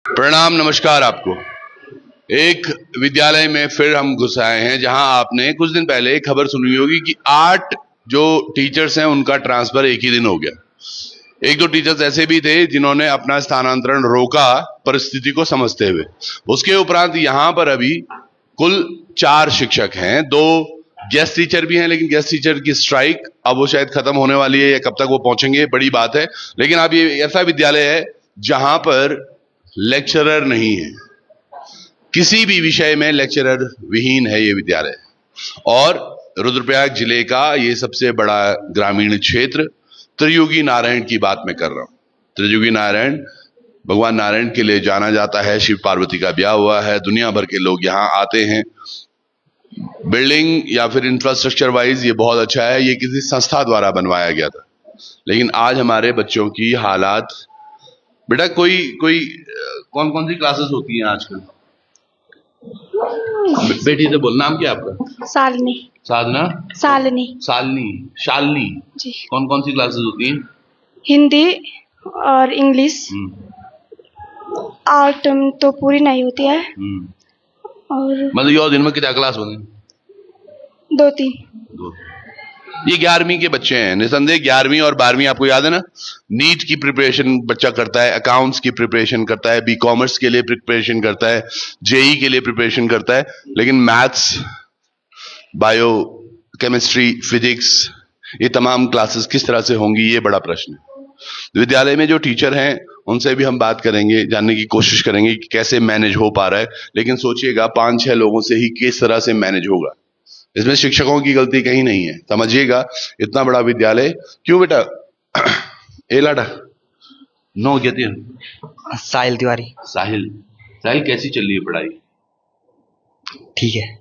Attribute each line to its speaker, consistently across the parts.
Speaker 1: प्रणाम, नमस्कार आपको। एक विद्यालय में फिर हम घुस आए हैं जहां आपने कुछ दिन पहले एक खबर सुनी होगी कि 8 जो टीचर्स हैं उनका ट्रांसफर एक ही दिन हो गया। एक दो टीचर्स ऐसे भी थे जिन्होंने अपना स्थानांतरण रोका परिस्थिति को समझते हुए। उसके उपरांत यहां पर अभी कुल 4 शिक्षक हैं, 2 गेस्ट टीचर भी हैं, लेकिन गेस्ट टीचर की स्ट्राइक अब वो शायद खत्म होने वाली है या कब तक वो पहुंचेंगे बड़ी बात है। लेकिन अब ये ऐसा विद्यालय है जहां पर लेक्चरर नहीं है, किसी भी विषय में लेक्चरर विहीन है ये विद्यालय। और रुद्रप्रयाग जिले का ये सबसे बड़ा ग्रामीण क्षेत्र, त्रियुगी नारायण की बात मैं कर रहा हूं। त्रियुगी नारायण भगवान नारायण के लिए जाना जाता है, शिव पार्वती का ब्याह हुआ है, दुनिया भर के लोग यहां आते हैं। बिल्डिंग या फिर इंफ्रास्ट्रक्चर वाइज ये बहुत अच्छा है, ये किसी संस्था द्वारा बनवाया गया था। लेकिन आज हमारे बच्चों की हालात, बेटा कोई कोई कौन कौन सी क्लासेस होती हैं आजकल? बेटी से बोल, नाम क्या है आपका?
Speaker 2: सालनी।
Speaker 1: साधना?
Speaker 2: सालनी।
Speaker 1: शालनी। शालनी
Speaker 2: जी।
Speaker 1: कौन कौन सी क्लासेस होती हैं?
Speaker 2: हिंदी और इंग्लिश। आर्ट तो पूरी नहीं होती है। और
Speaker 1: मतलब ये दिन में कितना क्लास बने?
Speaker 2: 2-3।
Speaker 1: ये 11वीं के बच्चे हैं, निसंदेह 11वीं और 12वीं आपको याद है ना। नीट की प्रिपरेशन बच्चा करता है, अकाउंट्स की प्रिपरेशन करता है, बी कॉमर्स के लिए प्रिपरेशन करता है, जेई के लिए प्रिपरेशन करता है। लेकिन मैथ्स, बायो, केमिस्ट्री, फिजिक्स, ये तमाम क्लासेस किस तरह से होंगी, ये बड़ा प्रश्न है। विद्यालय में जो टीचर हैं उनसे भी हम बात करेंगे, जानने की कोशिश करेंगे कि कैसे मैनेज हो पा रहा है। लेकिन सोचिएगा 5-6 लोगों से ही किस तरह से मैनेज होगा, इसमें शिक्षकों की गलती कहीं नहीं है। समझिएगा, इतना बड़ा विद्यालय क्यों बेटा? ए लाडा नो कहती है
Speaker 3: साहिल तिवारी।
Speaker 1: साहिल। साहिल कैसी चल रही है पढ़ाई?
Speaker 3: ठीक है।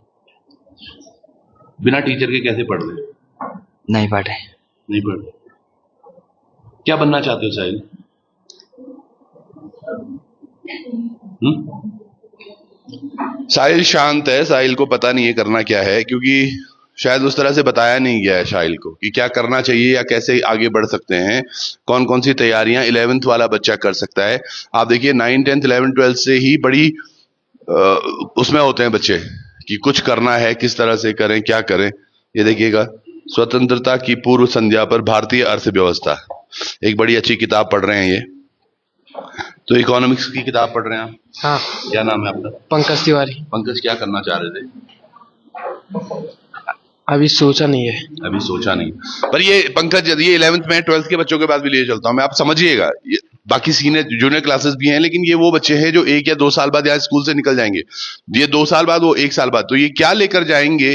Speaker 1: बिना टीचर के कैसे पढ़ रहे?
Speaker 3: नहीं पढ़ रहे।
Speaker 1: नहीं पढ़ रहे। क्या बनना चाहते हो साहिल? साहिल शांत है, साहिल को पता नहीं है करना क्या है, क्योंकि शायद उस तरह से बताया नहीं गया है साहिल को कि क्या करना चाहिए या कैसे आगे बढ़ सकते हैं, कौन कौन सी तैयारियां 11th वाला बच्चा कर सकता है। आप देखिए 9, 10th, 11, 12 से ही बड़ी उसमें होते हैं बच्चे कि कुछ करना है, किस तरह से करें, क्या करें। ये देखिएगा, स्वतंत्रता की पूर्व संध्या पर भारतीय अर्थव्यवस्था, एक बड़ी अच्छी किताब पढ़ रहे हैं ये तो। इकोनॉमिक्स की किताब पढ़ रहे हैं आप?
Speaker 3: हाँ।
Speaker 1: क्या नाम है आपका?
Speaker 3: पंकज तिवारी।
Speaker 1: पंकज, क्या करना चाह रहे थे?
Speaker 3: अभी सोचा नहीं है।
Speaker 1: अभी सोचा नहीं। पर ये पंकज, यदि ये 11th में 12th के बच्चों के पास भी ले चलता हूं मैं, आप समझिएगा, बाकी सीनियर जूनियर क्लासेस भी हैं, लेकिन ये वो बच्चे हैं जो 1 या 2 साल बाद यहाँ स्कूल से निकल जाएंगे। ये 2 साल बाद, वो 1 साल बाद, तो ये क्या लेकर जाएंगे,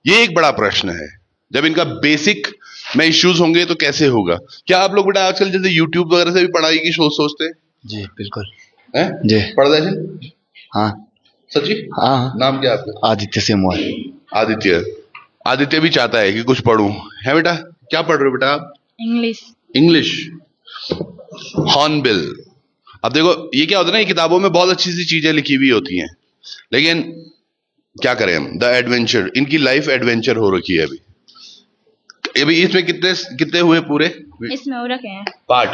Speaker 1: ये एक बड़ा प्रश्न है। जब इनका बेसिक में इश्यूज होंगे तो कैसे होगा? क्या आप लोग बेटा आजकल जैसे यूट्यूब वगैरह से भी पढ़ाई की सोचते हैं?
Speaker 3: जी बिल्कुल।
Speaker 1: हैं?
Speaker 3: जी।
Speaker 1: पढ़ रहे?
Speaker 3: हाँ।
Speaker 1: सच्ची?
Speaker 3: हाँ।
Speaker 1: नाम क्या आपका?
Speaker 3: आदित्य सिमोर।
Speaker 1: आदित्य। आदित्य भी चाहता है कि कुछ पढ़ूं, है बेटा? क्या पढ़ रहे हो बेटा आप?
Speaker 2: इंग्लिश।
Speaker 1: इंग्लिश। हॉर्नबिल। अब देखो, ये क्या होता है ना, ये किताबों में बहुत अच्छी सी चीजें लिखी हुई होती हैं, लेकिन क्या करें हम, द एडवेंचर, इनकी लाइफ एडवेंचर हो रखी है अभी। इसमें कितने कितने हुए पूरे?
Speaker 2: इसमें हो रखे हैं
Speaker 1: पाठ,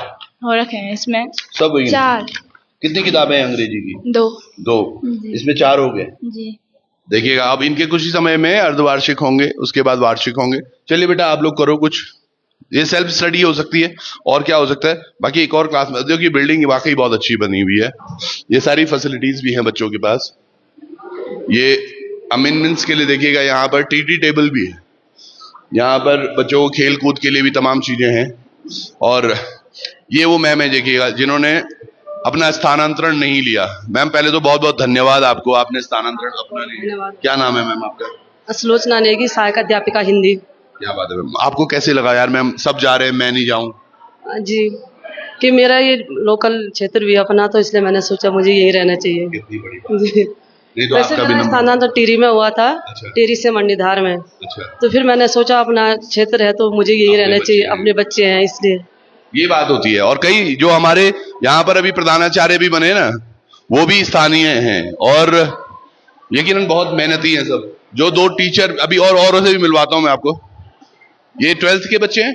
Speaker 2: हो रखे हैं इसमें
Speaker 1: सब हुई?
Speaker 2: 4।
Speaker 1: कितनी किताबें हैं अंग्रेजी की?
Speaker 2: 2।
Speaker 1: इसमें 4 हो गए।
Speaker 2: जी।
Speaker 1: देखिएगा, अब इनके कुछ ही समय में अर्धवार्षिक होंगे, उसके बाद वार्षिक होंगे। चलिए बेटा, आप लोग करो कुछ, ये सेल्फ स्टडी हो सकती है और क्या हो सकता है। बाकी एक और क्लास में देखो कि बिल्डिंग वाकई बहुत अच्छी बनी हुई है, ये सारी फैसिलिटीज भी हैं बच्चों के पास। ये अमेंडमेंट्स के लिए देखिएगा, यहाँ पर टीटी टेबल भी है, यहाँ पर बच्चों को खेल कूद के लिए भी तमाम चीजें हैं। और ये वो मैम है देखिएगा जिन्होंने अपना स्थानांतरण नहीं लिया। मैम पहले तो बहुत बहुत धन्यवाद आपको, आपने स्थानांतरण अपना नहीं लिया। क्या नाम है मैम आपका?
Speaker 4: असलोचना नेगी, सहायक अध्यापिका हिंदी।
Speaker 1: क्या बात है मैम, आपको कैसे लगा यार मैम सब जा रहे हैं मैं नहीं जाऊं?
Speaker 4: जी, कि मेरा ये लोकल क्षेत्र भी अपना, तो इसलिए मैंने सोचा मुझे यही रहना चाहिए।
Speaker 1: कितनी बड़ी
Speaker 4: जी।
Speaker 1: नहीं तो
Speaker 4: वैसे
Speaker 1: आपका भी
Speaker 4: मेरा
Speaker 1: नंबर।
Speaker 4: स्थानांतरण टिहरी में हुआ था।
Speaker 1: अच्छा।
Speaker 4: टिहरी से मंडीधार में।
Speaker 1: अच्छा।
Speaker 4: तो फिर मैंने सोचा अपना क्षेत्र है तो मुझे यही
Speaker 1: अपने
Speaker 4: रहना
Speaker 1: बच्चे
Speaker 4: चाहिए,
Speaker 1: हैं।
Speaker 4: अपने बच्चे हैं इसलिए।
Speaker 1: ये बात होती है। और कई जो हमारे यहाँ पर अभी प्रधानाचार्य भी बने ना, वो भी स्थानीय हैं और यकीनन बहुत मेहनती हैं सब। जो 2 टीचर अभी औरों से भी मिलवाता हूं मैं आपको। ये 12th के बच्चे हैं?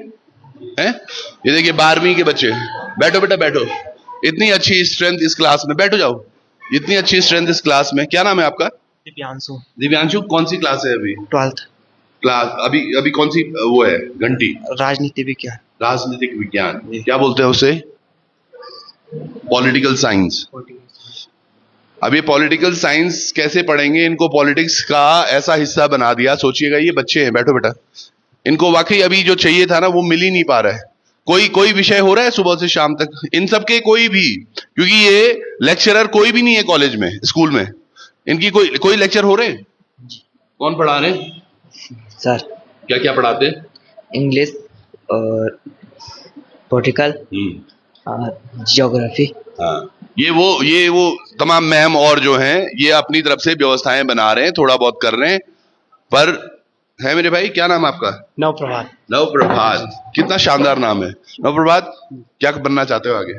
Speaker 1: ये देखिए 12वीं के बच्चे। बैठो बेटा बैठो, इतनी अच्छी स्ट्रेंथ इस क्लास में, बैठो जाओ। इतनी अच्छी स्ट्रेंथ इस क्लास में। क्या नाम है आपका?
Speaker 3: दिव्यांशु।
Speaker 1: दिव्यांशु, कौन सी क्लास है अभी?
Speaker 3: 12th
Speaker 1: क्लास अभी अभी कौन सी वो है? घंटी
Speaker 3: राजनीति विज्ञान।
Speaker 1: राजनीतिक विज्ञान, क्या बोलते हैं उसे? Political science. अब ये पॉलिटिकल साइंस कैसे पढ़ेंगे? इनको पॉलिटिक्स का ऐसा हिस्सा बना दिया। सोचिएगा, ये बच्चे हैं, बैठो बेटा, इनको वाकई अभी जो चाहिए था ना वो मिल ही नहीं पा रहा है। कोई विषय हो रहा है सुबह से शाम तक इन सबके? कोई भी, क्योंकि ये लेक्चरर कोई भी नहीं है कॉलेज में, स्कूल में इनकी कोई लेक्चर हो रहे हैं? कौन पढ़ा रहे हैं
Speaker 3: सर?
Speaker 1: क्या क्या पढ़ाते हैं?
Speaker 3: इंग्लिश और पॉलिटिकल और ज्योग्राफी।
Speaker 1: हाँ, ये वो तमाम मैम और जो हैं ये अपनी तरफ से व्यवस्थाएं बना रहे हैं, थोड़ा बहुत कर रहे हैं। पर है मेरे भाई, क्या नाम है आपका?
Speaker 3: नवप्रभात।
Speaker 1: नवप्रभात, कितना शानदार नाम है। नवप्रभात, क्या बनना चाहते हो आगे?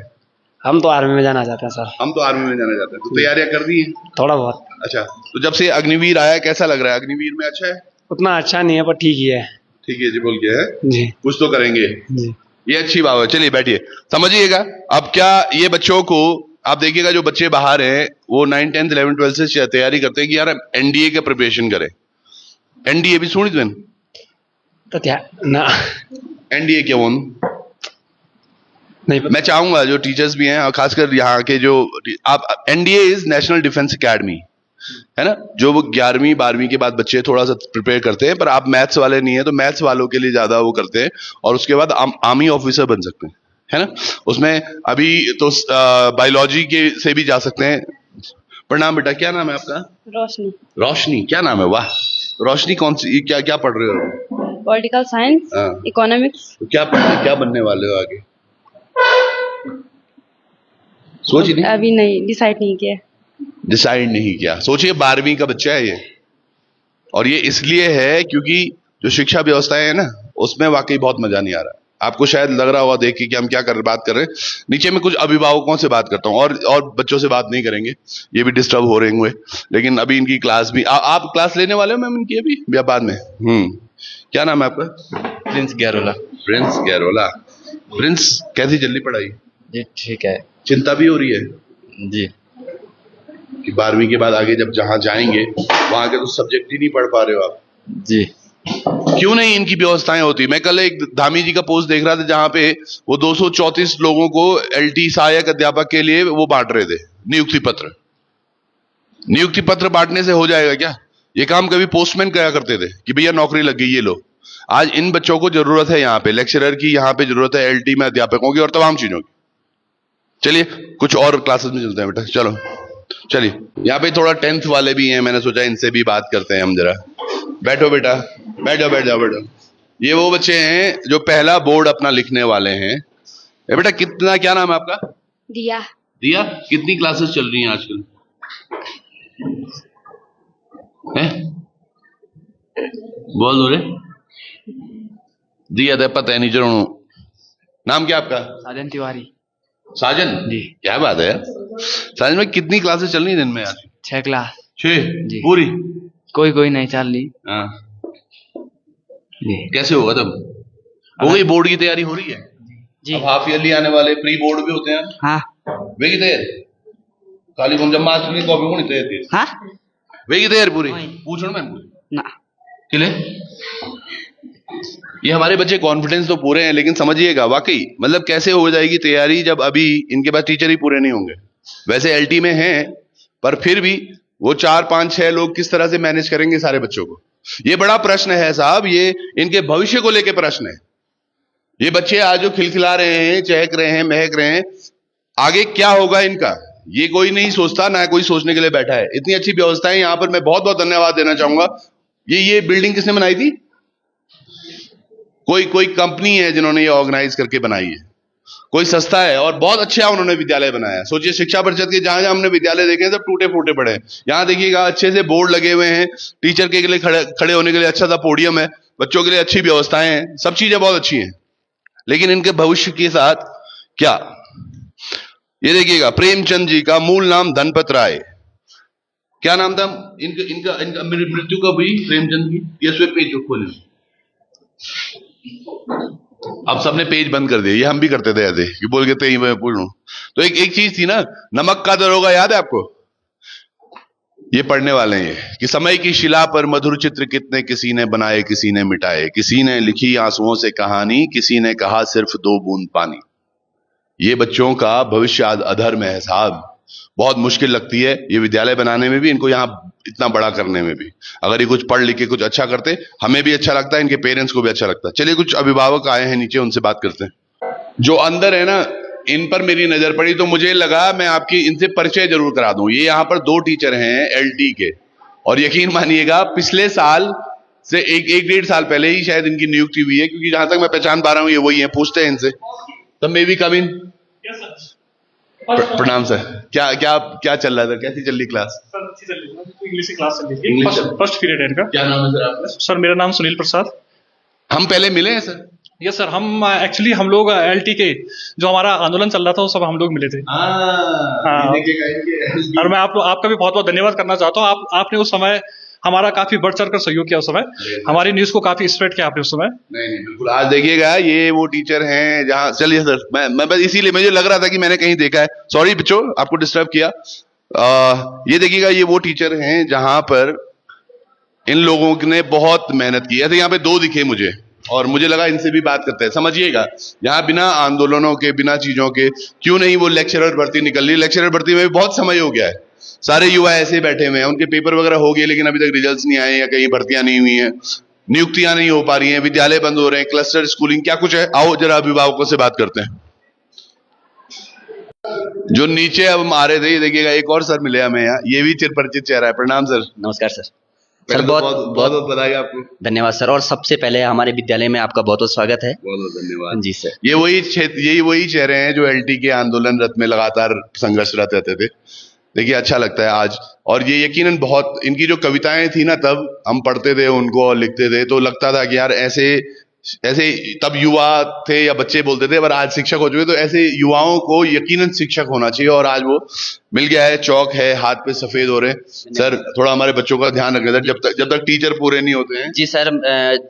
Speaker 3: हम तो आर्मी में जाना चाहते हैं सर।
Speaker 1: हम तो आर्मी में जाना चाहते हैं। तो तैयारियां कर दी हैं?
Speaker 3: थोड़ा बहुत।
Speaker 1: अच्छा, तो जब से अग्निवीर आया कैसा लग रहा है? अग्निवीर में अच्छा है?
Speaker 3: उतना अच्छा नहीं है पर ठीक ही है।
Speaker 1: ठीक है जी, बोल के है
Speaker 3: जी
Speaker 1: कुछ तो करेंगे,
Speaker 3: जी।
Speaker 1: ये अच्छी बात है। चलिए बैठिए, समझिएगा। अब क्या ये बच्चों को आप देखिएगा, जो बच्चे बाहर हैं वो 9, 10, 11, 12 से तैयारी करते हैं कि यार एनडीए का प्रिपरेशन करें। एनडीए भी सुनी तुम?
Speaker 3: तो क्या ना,
Speaker 1: एनडीए क्या वो?
Speaker 3: नहीं पता।
Speaker 1: मैं चाहूंगा जो टीचर्स भी हैं और खासकर यहाँ के जो आप, NDA is national defence academy, है ना, जो वो 11वीं 12वीं के बाद बच्चे थोड़ा सा प्रिपेयर करते हैं। पर आप मैथ्स वाले नहीं है तो मैथ्स वालों के लिए ज्यादा वो करते हैं, और उसके बाद आर्मी ऑफिसर बन सकते हैं, है ना। उसमें अभी तो बायोलॉजी के से भी जा सकते हैं। प्रणाम बेटा, क्या नाम है आपका?
Speaker 2: रोशनी।
Speaker 1: रोशनी, क्या नाम है? वाह, रोशनी कौन सी, क्या क्या पढ़ रहे हो?
Speaker 2: पॉलिटिकल साइंस,
Speaker 1: हाँ।
Speaker 2: इकोनॉमिक्स।
Speaker 1: तो क्या बनने वाले हो आगे? सोच ही नहीं,
Speaker 2: अभी नहीं डिसाइड नहीं किया।
Speaker 1: डिसाइड नहीं किया। सोचिए, 12वीं का बच्चा है ये, और ये इसलिए है क्योंकि जो शिक्षा व्यवस्था है ना उसमें वाकई बहुत मजा नहीं आ रहा। आपको शायद लग रहा होगा देख के कि हम क्या बात कर रहे हैं। नीचे में कुछ अभिभावकों से बात करता हूँ, और बच्चों से बात नहीं करेंगे, ये भी डिस्टर्ब हो रहे होंगे। लेकिन अभी इनकी क्लास भी आप क्लास लेने वाले हो मैम इनकी अभी या बाद में? क्या नाम है आपका?
Speaker 3: Prince Gairola.
Speaker 1: Prince Gairola. Prince, कैसी चल रही पढ़ाई?
Speaker 3: जी ठीक है।
Speaker 1: चिंता भी हो रही है
Speaker 3: जी
Speaker 1: कि 12वीं के बाद आगे जब जहां जाएंगे वहां के तो सब्जेक्ट ही नहीं पढ़ पा रहे हो आप?
Speaker 3: जी।
Speaker 1: क्यों नहीं इनकी व्यवस्थाएं होती? मैं कल एक धामी जी का पोस्ट देख रहा था जहां पे वो 234 लोगों को एलटी सहायक अध्यापक के लिए वो बांट रहे थे नियुक्ति पत्र। नियुक्ति पत्र बांटने से हो जाएगा क्या? ये काम कभी पोस्टमैन करा करते थे कि भैया नौकरी लग गई, ये लो। आज इन बच्चों को जरूरत है, यहाँ पे लेक्चरर की, यहाँ पे जरूरत है एलटी में अध्यापकों की और तमाम चीजों की। चलिए कुछ और क्लासेस में चलते हैं बेटा, चलो चलिए। यहाँ पे थोड़ा 10th वाले भी हैं, मैंने सोचा इनसे भी बात करते हैं हम जरा। बैठो बेटा, बैठ जाओ। ये वो बच्चे हैं जो पहला बोर्ड अपना लिखने वाले हैं। बेटा कितना, क्या नाम है आपका?
Speaker 2: दिया।
Speaker 1: दिया, कितनी क्लासेस चल रही हैं आजकल? हैं? बोल दो रे। दिया तो पता है नहीं, जरूर। नाम क्या आपका?
Speaker 3: साजन तिवारी।
Speaker 1: साजन
Speaker 3: जी।
Speaker 1: क्या बात है यार। साजन में कितनी क्लासेस चल रही हैं दिन में आज?
Speaker 3: 6 क्लास।
Speaker 1: 6
Speaker 3: जी।
Speaker 1: पूरी?
Speaker 3: कोई नहीं चल रही।
Speaker 1: हाँ,
Speaker 3: जी।
Speaker 1: कैसे होगा तब? हो गई बोर्ड की तैयारी हो रही है?
Speaker 3: जी।
Speaker 1: अब हाफ ईयरली आने वाले प्री बोर्ड भी होते हैं,
Speaker 3: हाँ
Speaker 1: वे की तैयारी खाली कौन जब मार्च में कॉपी होनी तैयारी
Speaker 3: हाँ
Speaker 1: वे की तैयारी पूरी?
Speaker 3: वही।
Speaker 1: पूछो ना मैं
Speaker 3: ना।
Speaker 1: किले। ये हमारे बच्चे कॉन्फिडेंस तो पूरे हैं, लेकिन समझिएगा वाकई मतलब कैसे हो जाएगी तैयारी जब अभी इनके पास टीचर ही पूरे नहीं होंगे। वैसे एलटी में हैं पर फिर भी वो 4, 5, 6 लोग किस तरह से मैनेज करेंगे सारे बच्चों को? ये बड़ा प्रश्न है साहब, ये इनके भविष्य को लेकर प्रश्न है। ये बच्चे आज जो खिलखिला रहे हैं, चहक रहे हैं, महक रहे हैं, आगे क्या होगा इनका ये कोई नहीं सोचता, ना कोई सोचने के लिए बैठा है। इतनी अच्छी व्यवस्था है यहाँ पर, मैं बहुत बहुत धन्यवाद देना चाहूंगा। ये बिल्डिंग किसने बनाई थी? कोई कंपनी है जिन्होंने ये ऑर्गेनाइज करके बनाई है, कोई संस्था है, और बहुत अच्छा उन्होंने विद्यालय बनाया है। सोचिए शिक्षा परिषद के जहां जहां हमने विद्यालय देखे हैं सब टूटे फूटे पड़े हैं। यहाँ देखिएगा अच्छे से बोर्ड लगे हुए हैं, टीचर के लिए खड़े होने के लिए अच्छा सा पोडियम है, बच्चों के लिए अच्छी व्यवस्थाएं हैं, सब चीजें बहुत अच्छी हैं। लेकिन इनके भविष्य के साथ क्या? ये देखिएगा प्रेमचंद जी का मूल नाम धनपत राय। क्या नाम था इनका मृत्यु कब हुई प्रेमचंद की? ये पेज जो खोले, अब सबने पेज बंद कर दिया। ये हम भी करते थे ऐसे कि बोल के मैं पूछ लूं। तो एक चीज थी ना, नमक का दरोगा याद है आपको? ये पढ़ने वाले हैं ये कि समय की शिला पर मधुर चित्र कितने किसी ने बनाए किसी ने मिटाए, किसी ने लिखी आंसुओं से कहानी, किसी ने कहा सिर्फ 2 बूंद पानी। ये बच्चों का भविष्य अधर में है साहब, बहुत मुश्किल लगती है ये विद्यालय बनाने में भी, इनको यहाँ इतना बड़ा करने में भी। अगर ये कुछ पढ़ लिख के कुछ अच्छा करते, हमें भी अच्छा लगता है, इनके पेरेंट्स को भी अच्छा लगता है। चलिए कुछ अभिभावक आए हैं नीचे, उनसे बात करते हैं। जो अंदर है ना, इन पर मेरी नजर पड़ी तो मुझे लगा मैं आपकी इनसे परिचय जरूर करा दूं। ये यहाँ पर 2 टीचर हैं एलटी के, और यकीन मानिएगा पिछले साल से एक डेढ़ साल पहले ही शायद इनकी नियुक्ति हुई है, क्योंकि जहां तक मैं पहचान पा रहा हूँ ये वही है। पूछते हैं इनसे, तब मे बी कम इन। प्रणाम सर। क्या क्या क्या चल रहा है सर, कैसी चल रही क्लास?
Speaker 5: सर अच्छी चल रही है, इंग्लिश की क्लास चल रही है, फर्स्ट पीरियड है इनका।
Speaker 1: क्या नाम है सर आपका?
Speaker 5: सर मेरा नाम सुनील प्रसाद।
Speaker 1: हम पहले मिले हैं सर?
Speaker 5: यस सर, हम एक्चुअली हम लोग एलटी के जो हमारा आंदोलन चल रहा था वो सब हम लोग मिले थे। और मैं आपका भी बहुत बहुत धन्यवाद करना चाहता हूँ। आपने उस समय हमारा काफी बढ़ चढ़ कर सहयोग किया, उस समय हमारी न्यूज को काफी स्प्रेड किया आपने उस समय।
Speaker 1: नहीं बिल्कुल। आज देखिएगा ये वो टीचर हैं जहां, चलिए सर मैं बस इसीलिए मुझे लग रहा था कि मैंने कहीं देखा है, सॉरी बच्चों आपको डिस्टर्ब किया। ये देखिएगा ये वो टीचर हैं जहां पर इन लोगों ने बहुत मेहनत की। ऐसे यहाँ पे 2 दिखे मुझे, और मुझे लगा इनसे भी बात करते हैं। समझिएगा यहाँ बिना आंदोलनों के, बिना चीजों के क्यों नहीं वो लेक्चरर भर्ती निकल रही। लेक्चरर भर्ती में भी बहुत समय हो गया है, सारे युवा ऐसे बैठे हुए हैं, उनके पेपर वगैरह हो गए लेकिन अभी तक रिजल्ट्स नहीं आए, या कहीं भर्तियां नहीं हुई हैं, नियुक्तियां नहीं हो पा रही हैं, विद्यालय बंद हो रहे हैं, क्लस्टर स्कूलिंग, क्या कुछ है। आओ जरा अभिभावकों से बात करते हैं। जो नीचे अब हम आ रहे थे, ये देखिएगा एक और सर मिले हमें यहाँ, ये भी चिरपरिचित चेहरा है। प्रणाम सर।
Speaker 6: नमस्कार सर।
Speaker 1: पहले
Speaker 6: सर
Speaker 1: तो
Speaker 6: बहुत
Speaker 1: बहुत बधाई आपको।
Speaker 6: धन्यवाद सर, और सबसे पहले हमारे विद्यालय में आपका बहुत बहुत स्वागत है।
Speaker 1: बहुत धन्यवाद
Speaker 6: जी सर।
Speaker 1: यही वही चेहरे हैं जो एलटी के आंदोलनरत में लगातार संघर्षरत रहते थे। देखिए अच्छा लगता है आज, और ये यकीनन बहुत, इनकी जो कविताएं थी ना, तब हम पढ़ते थे उनको और लिखते थे तो लगता था कि यार ऐसे तब युवा थे या बच्चे बोलते थे, पर आज शिक्षक हो चुके, तो ऐसे युवाओं को यकीनन शिक्षक होना चाहिए, और आज वो मिल गया है। चौक है, हाथ पे सफेद हो रहे हैं। सर थोड़ा हमारे बच्चों का ध्यान रखें सर, जब तक टीचर पूरे नहीं होते हैं।
Speaker 6: जी सर,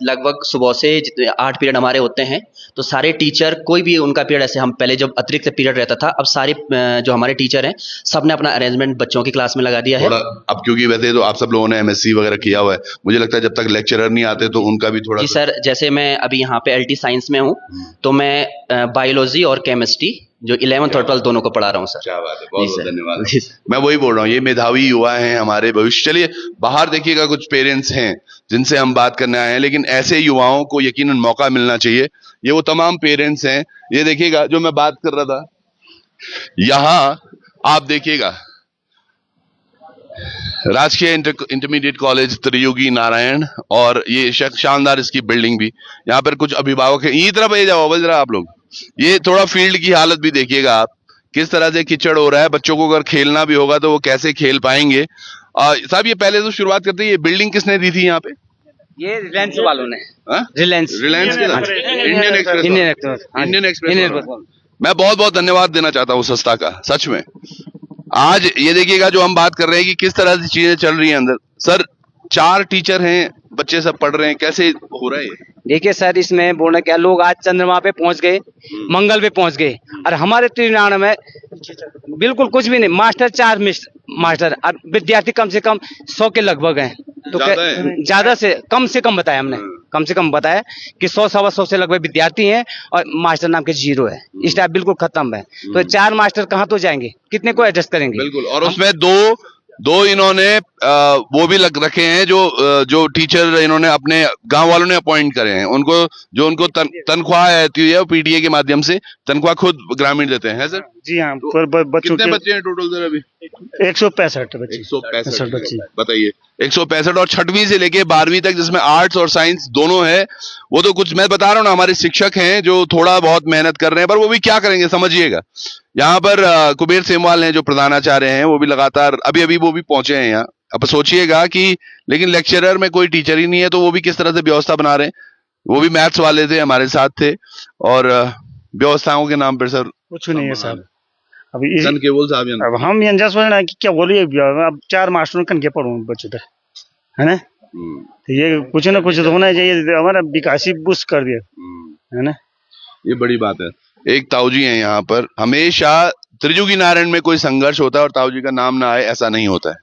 Speaker 6: लगभग सुबह से 8 पीरियड हमारे होते हैं, तो सारे टीचर, कोई भी उनका पीरियड, ऐसे हम पहले जब अतिरिक्त पीरियड रहता था, अब सारे जो हमारे टीचर हैं सब ने अपना अरेंजमेंट बच्चों की क्लास में लगा दिया है।
Speaker 1: थोड़ा अब क्योंकि वैसे तो आप सब लोगों ने एमएससी वगैरह किया हुआ है, मुझे लगता है जब तक लेक्चरर नहीं आते तो उनका भी थोड़ा।
Speaker 6: जी सर, जैसे मैं अभी यहाँ पे एलटी साइंस में हूँ, तो मैं बायोलॉजी और केमिस्ट्री जो 11th और 12th दोनों को पढ़ा रहा हूँ सर।
Speaker 1: क्या बात है, बहुत बहुत धन्यवाद। मैं वही बोल रहा हूँ, ये मेधावी युवा हैं हमारे भविष्य। चलिए बाहर देखिएगा कुछ पेरेंट्स हैं जिनसे हम बात करने आए हैं, लेकिन ऐसे युवाओं को यकीनन मौका मिलना चाहिए। ये वो तमाम पेरेंट्स हैं, ये देखिएगा जो मैं बात कर रहा था, यहाँ आप देखिएगा राजकीय इंटरमीडिएट कॉलेज त्रियुगी नारायण, और ये शानदार इसकी बिल्डिंग भी। यहाँ पर कुछ अभिभावक हैं, ये तरफ आ जाओ जरा आप लोग। ये थोड़ा फील्ड की हालत भी देखिएगा आप, किस तरह से कीचड़ हो रहा है। बच्चों को अगर खेलना भी होगा तो वो कैसे खेल पाएंगे। साहब ये पहले तो शुरुआत करते हैं, ये बिल्डिंग किसने दी थी यहाँ पे?
Speaker 3: ये रिलायंस वालों ने।
Speaker 1: रिलायंस के साथ इंडियन एक्सप्रेस। मैं बहुत बहुत धन्यवाद देना चाहता हूँ संस्था का, सच में। आज ये देखिएगा जो हम बात कर रहे हैं कि किस तरह से चीजें चल रही हैं अंदर। सर 4 टीचर हैं, बच्चे सब पढ़ रहे हैं, कैसे हो रहा है ये?
Speaker 7: देखिए सर, इसमें बोलना क्या, लोग आज चंद्रमा पे पहुंच गए, मंगल पे पहुंच गए, और हमारे त्रिनारायण में बिल्कुल कुछ भी नहीं। मास्टर 4 मास्टर, अब विद्यार्थी कम से कम 100 के लगभग हैं। तो ज्यादा से कम बताया हमने, कम से कम बताया कि 100-125 से लगभग विद्यार्थी हैं, और मास्टर नाम के 0 है। स्टाफ बिल्कुल खत्म है, तो 4 मास्टर कहाँ तो जाएंगे, कितने को एडजस्ट करेंगे?
Speaker 1: बिल्कुल। और उसमें दो इन्होंने वो भी लग रखे हैं जो टीचर इन्होंने अपने गांव वालों ने अपॉइंट करे हैं। उनको तनख्वाह आती है पीटीए के माध्यम से, तनख्वाह खुद ग्रामीण देते हैं, है सर?
Speaker 5: जी हाँ।
Speaker 1: तो बच्चों कितने बच्चे हैं टोटल सर अभी?
Speaker 5: 165 बच्चे।
Speaker 1: 165 बच्चे, बताइए। 165, और 6वीं से लेके 12वीं तक, जिसमें आर्ट्स और साइंस दोनों है। वो तो कुछ मैं बता रहा हूँ ना, हमारे शिक्षक हैं जो थोड़ा बहुत मेहनत कर रहे हैं, पर वो भी क्या करेंगे समझिएगा। यहाँ पर कुबेर सेमवाल हैं जो प्रधानाचार्य हैं, वो भी लगातार अभी वो भी पहुंचे हैं यहाँ। अब सोचिएगा कि लेकिन लेक्चरर में कोई टीचर ही नहीं है, तो वो भी किस तरह से व्यवस्था बना रहे हैं। वो भी मैथ्स वाले थे, हमारे साथ थे, और व्यवस्थाओं के नाम पर सर
Speaker 5: कुछ नहीं है साहब।
Speaker 1: अब
Speaker 5: हम ये सोच रहे हैं कि क्या बोलिए, अब 4 मास्टरों कन के पढ़ूं बच्चों तक, है ना? तो ये कुछ ना कुछ तो होना चाहिए, हमारा विकासी बुश कर दिया, है ना?
Speaker 1: ये बड़ी बात है। एक ताऊजी है यहाँ पर, हमेशा त्रिजुगी नारायण में कोई संघर्ष होता है और ताऊजी का नाम ना आए ऐसा नहीं होता है।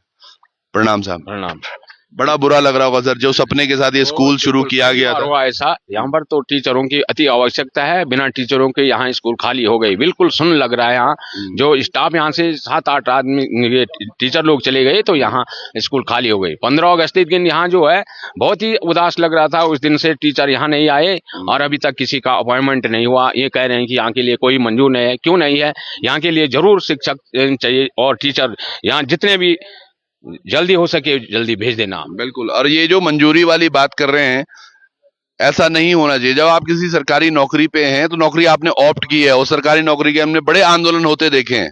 Speaker 1: प्रणाम साहब।
Speaker 8: प्रणाम।
Speaker 1: बड़ा बुरा लग रहा होगा सर, जो सपने के साथ ये स्कूल शुरू किया गया था।
Speaker 8: हुआ ऐसा, यहाँ पर तो टीचरों की अति आवश्यकता है, बिना टीचरों के यहाँ स्कूल खाली हो गई, बिल्कुल सुन लग रहा है। यहाँ जो स्टाफ यहाँ से 7-8 आदमी ये टीचर लोग चले गए तो यहाँ स्कूल खाली हो गई। 15 अगस्त के दिन यहाँ जो है बहुत ही उदास लग रहा था, उस दिन से टीचर यहाँ नहीं आए और अभी तक किसी का अपॉइंटमेंट नहीं हुआ। ये कह रहे हैं कि यहाँ के लिए कोई मंजूर नहीं है। क्यों नहीं है? यहाँ के लिए जरूर शिक्षक चाहिए और टीचर यहाँ जितने भी जल्दी हो सके जल्दी भेज देना।
Speaker 1: बिल्कुल। और ये जो मंजूरी वाली बात कर रहे हैं, ऐसा नहीं होना चाहिए। जब आप किसी सरकारी नौकरी पे हैं तो नौकरी आपने ऑप्ट की है, और सरकारी नौकरी के हमने बड़े आंदोलन होते देखे हैं।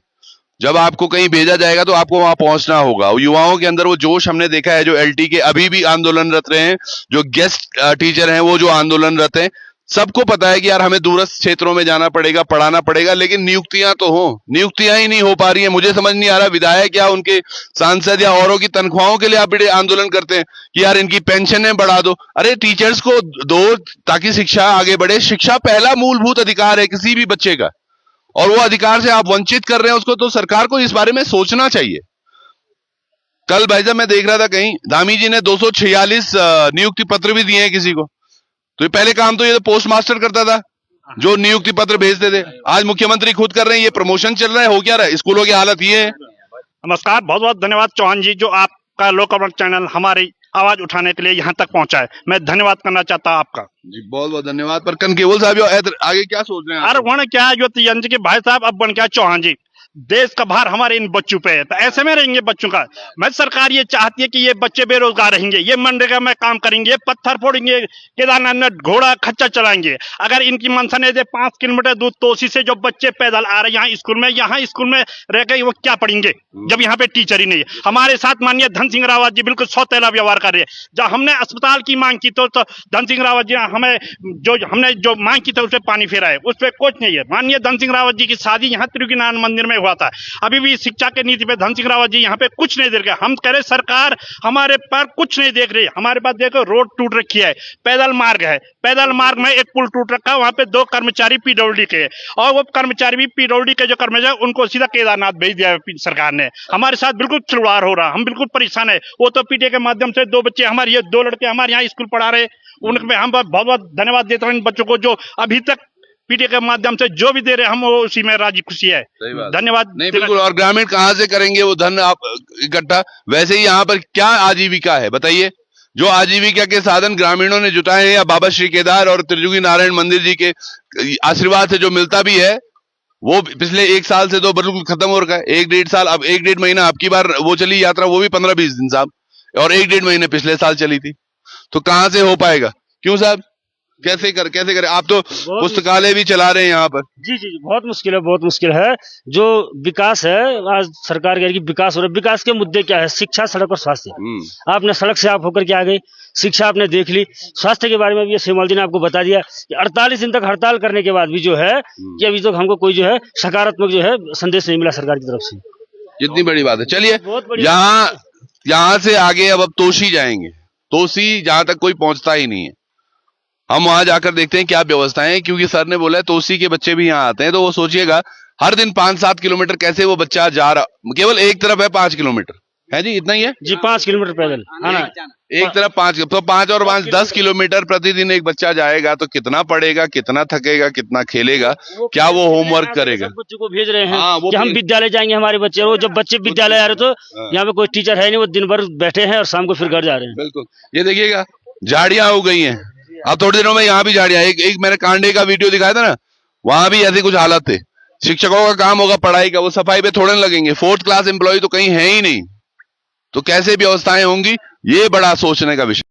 Speaker 1: जब आपको कहीं भेजा जाएगा तो आपको वहां पहुंचना होगा। युवाओं के अंदर वो जोश हमने देखा है, जो एलटी के अभी भी आंदोलनरत रहे हैं, जो गेस्ट टीचर हैं वो जो आंदोलनरत हैं। सबको पता है कि यार हमें दूरस्थ क्षेत्रों में जाना पड़ेगा, पढ़ाना पड़ेगा, लेकिन नियुक्तियां तो हो, नियुक्तियां ही नहीं हो पा रही हैं। मुझे समझ नहीं आ रहा विधायक या उनके सांसद या औरों की तनख्वाहों के लिए आप बड़े आंदोलन करते हैं कि यार इनकी पेंशनें बढ़ा दो। अरे टीचर्स को दो ताकि शिक्षा आगे बढ़े। शिक्षा पहला मूलभूत अधिकार है किसी भी बच्चे का, और वो अधिकार से आप वंचित कर रहे हैं उसको, तो सरकार को इस बारे में सोचना चाहिए। कल भाई साहब मैं देख रहा था कहीं धामी जी ने 246 नियुक्ति पत्र भी दिए हैं किसी को। तो ये पहले काम तो ये पोस्ट मास्टर करता था जो नियुक्ति पत्र भेजते थे, आज मुख्यमंत्री खुद कर रहे हैं। ये प्रमोशन चल रहा है, हो क्या रहा है? स्कूलों की हालत ये है।
Speaker 5: नमस्कार, बहुत बहुत धन्यवाद चौहान जी, जो आपका लोकमत चैनल हमारी आवाज उठाने के लिए यहाँ तक पहुंचा है। मैं धन्यवाद करना चाहता हूँ आपका
Speaker 1: जी, बहुत बहुत धन्यवाद। पर कनकेवल साहब आगे क्या सोच रहे हैं?
Speaker 5: अरे वन क्या जो तियंज के भाई साहब, अब बन क्या चौहान जी, देश का भार हमारे इन बच्चों पे है, तो ऐसे में रहेंगे बच्चों का। मैं सरकार ये चाहती है कि ये बच्चे बेरोजगार रहेंगे, ये मनरेगा में काम करेंगे, पत्थर फोड़ेंगे, केदारनाथ में घोड़ा खच्चर चलाएंगे। अगर इनकी मंशा है 5 किलोमीटर दूर तोसी से जो बच्चे पैदल आ रहे हैं यहाँ स्कूल में रह गए, वो क्या पढ़ेंगे जब यहाँ पे टीचर ही नहीं है। हमारे साथ माननीय धन सिंह रावत जी बिल्कुल सौतेला व्यवहार कर रहे हैं। जब हमने अस्पताल की मांग की तो धन सिंह रावत जी हमने जो मांग की थी उस पर पानी फेरा है, उस पर कुछ नहीं है। माननीय धन सिंह रावत जी की शादी यहाँ त्रिगुणानंद मंदिर में हुआ था, अभी भी शिक्षा के नीति पे धन सिंह रावत जी यहाँ पे कुछ नहीं देख रहे। हम कह रहे सरकार हमारे पर कुछ नहीं देख रही। हमारे पास देखो रोड टूट रखी है, पैदल मार्ग है, पैदल मार्ग में एक पुल टूट रखा है, वहां पे 2 कर्मचारी पीडब्ल्यूडी के, और वो कर्मचारी भी पीडब्ल्यूडी के जो कर्मचारी उनको सीधा केदारनाथ भेज दिया है सरकार ने। हमारे साथ बिल्कुल खिलवाड़ हो रहा, हम बिल्कुल परेशान है। वो तो पीटीए के माध्यम से 2 बच्चे हमारे, ये 2 लड़के हमारे यहाँ स्कूल पढ़ा रहे, उनमें हम बहुत बहुत धन्यवाद देते हैं इन बच्चों को जो अभी तक पीटीए के माध्यम से जो भी दे रहे हम वो उसी में राजी खुशी है। धन्यवाद।
Speaker 1: नहीं बिल्कुल। और ग्रामीण कहाँ से करेंगे वो धन आप इकट्ठा? वैसे ही यहाँ पर क्या आजीविका है बताइए? जो आजीविका के साधन ग्रामीणों ने जुटाए हैं या बाबा श्री केदार और त्रिजुगी नारायण मंदिर जी के आशीर्वाद से जो मिलता भी है, वो पिछले 1 साल से तो बिल्कुल खत्म हो रखा है। 1-1.5 साल, अब 1-1.5 महीना आपकी बार वो चली यात्रा, वो भी 15-20 दिन साहब, और 1-1.5 महीने पिछले साल चली थी। तो कहाँ से हो पाएगा? क्यों साहब? कैसे करें? आप तो पुस्तकालय भी चला रहे हैं यहाँ पर।
Speaker 5: जी जी, बहुत मुश्किल है, बहुत मुश्किल है। जो विकास है, आज सरकार कह रही है विकास हो रहा है। विकास के मुद्दे क्या है? शिक्षा, सड़क और स्वास्थ्य। आपने सड़क से आप होकर के आ गए, शिक्षा आपने देख ली, स्वास्थ्य के बारे में भी सेमल जी ने आपको बता दिया कि 48 दिन तक हड़ताल करने के बाद भी जो है कि अभी तक हमको कोई जो है सकारात्मक जो है संदेश नहीं मिला सरकार की तरफ से।
Speaker 1: कितनी बड़ी बात है। चलिए यहाँ से आगे अब तोसी जाएंगे। तोसी जहां तक कोई पहुंचता ही नहीं है, हम वहां जाकर देखते हैं क्या व्यवस्थाएं हैं, क्योंकि सर ने बोला है तोसी के बच्चे भी यहाँ आते हैं। तो वो सोचिएगा हर दिन 5-7 किलोमीटर कैसे वो बच्चा जा रहा, केवल एक तरफ है 5 किलोमीटर है जी, इतना ही है जी,
Speaker 5: 5 किलोमीटर पैदल आना,
Speaker 1: एक तरफ 5, तो 5 और 5 10 किलोमीटर प्रतिदिन एक बच्चा जाएगा तो कितना पढ़ेगा, कितना थकेगा, कितना खेलेगा, क्या वो होमवर्क करेगा?
Speaker 5: बच्चों को भेज रहे हैं
Speaker 1: वो
Speaker 5: कि हम विद्यालय जाएंगे हमारे बच्चे, और जब बच्चे विद्यालय आ रहे तो यहाँ पे कोई टीचर है नहीं, वो दिन भर बैठे हैं और शाम को फिर घर जा रहे हैं।
Speaker 1: बिल्कुल। ये देखिएगा झाड़ियां हो गई हैं, अब थोड़ी देरों में यहाँ भी झाड़ियां। एक मैंने कांडे का वीडियो दिखाया था ना, वहां भी ऐसे कुछ हालत थे। शिक्षकों का काम होगा पढ़ाई का, वो सफाई पे थोड़े लगेंगे। 4th क्लास एम्प्लॉय तो कहीं है ही नहीं, तो कैसे व्यवस्थाएं होंगी, ये बड़ा सोचने का विषय।